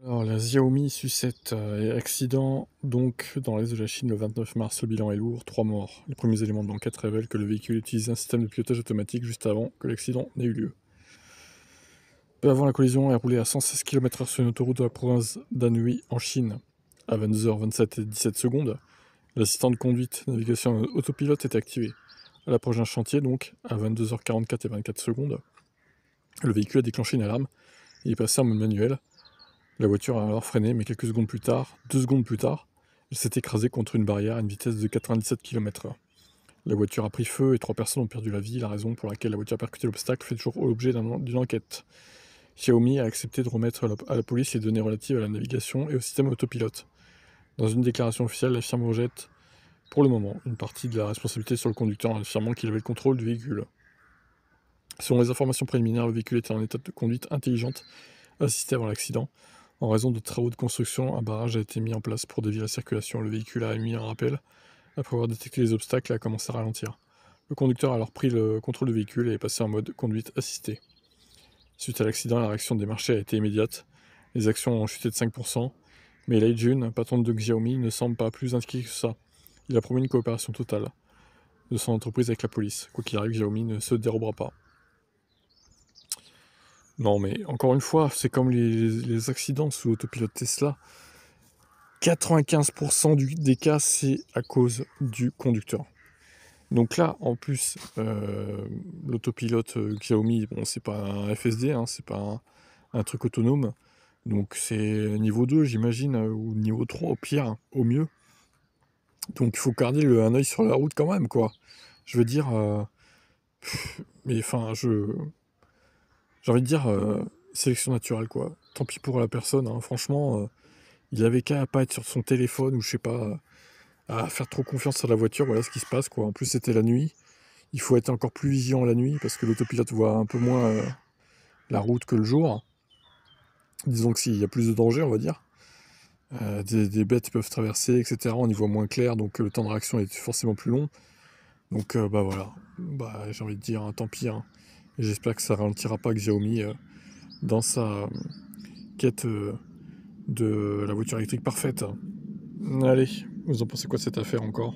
Alors, la Xiaomi Sucette, accident donc dans l'est de la Chine le 29 mars. Le bilan est lourd, 3 morts. Les premiers éléments de l'enquête révèlent que le véhicule utilisait un système de pilotage automatique juste avant que l'accident n'ait eu lieu. Peu avant la collision, elle roulait à 116 km/h sur une autoroute de la province d'Anhui en Chine. À 22h27 et 17 secondes, l'assistant de conduite navigation autopilote était activé. À l'approche d'un chantier, donc, à 22h44 et 24 secondes, le véhicule a déclenché une alarme et est passé en mode manuel. La voiture a alors freiné, mais quelques secondes plus tard, 2 secondes plus tard, elle s'est écrasée contre une barrière à une vitesse de 97 km/h. La voiture a pris feu et 3 personnes ont perdu la vie. La raison pour laquelle la voiture a percuté l'obstacle fait toujours l'objet d'une enquête. Xiaomi a accepté de remettre à la police les données relatives à la navigation et au système autopilote. Dans une déclaration officielle, la firme rejette, pour le moment, une partie de la responsabilité sur le conducteur en affirmant qu'il avait le contrôle du véhicule. Selon les informations préliminaires, le véhicule était en état de conduite intelligente assisté avant l'accident. En raison de travaux de construction, un barrage a été mis en place pour dévier la circulation. Le véhicule a émis un rappel après avoir détecté les obstacles et a commencé à ralentir. Le conducteur a alors pris le contrôle du véhicule et est passé en mode conduite assistée. Suite à l'accident, la réaction des marchés a été immédiate. Les actions ont chuté de 5%, mais Lei Jun, patron de Xiaomi, ne semble pas plus inquiet que ça. Il a promis une coopération totale de son entreprise avec la police. Quoi qu'il arrive, Xiaomi ne se dérobera pas. Non, mais encore une fois, c'est comme les accidents sous autopilote Tesla. 95% des cas, c'est à cause du conducteur. Donc là, en plus, l'autopilote Xiaomi, bon, c'est pas un FSD, hein, c'est pas un truc autonome. Donc c'est niveau 2, j'imagine, ou niveau 3 au pire, au mieux. Donc il faut garder un œil sur la route quand même, quoi. Je veux dire, mais enfin, j'ai envie de dire, sélection naturelle, quoi. Tant pis pour la personne, hein, franchement, il avait qu'à pas être sur son téléphone ou je sais pas, à faire trop confiance à la voiture, voilà ce qui se passe, quoi. En plus, c'était la nuit. Il faut être encore plus vigilant la nuit parce que l'autopilote voit un peu moins la route que le jour. Disons que s'il y a plus de danger, on va dire. Des bêtes peuvent traverser, etc. On y voit moins clair, donc le temps de réaction est forcément plus long. Donc bah voilà, bah, j'ai envie de dire, hein, tant pis. Hein. Et j'espère que ça ralentira pas Xiaomi dans sa quête de la voiture électrique parfaite. Allez, vous en pensez quoi de cette affaire encore?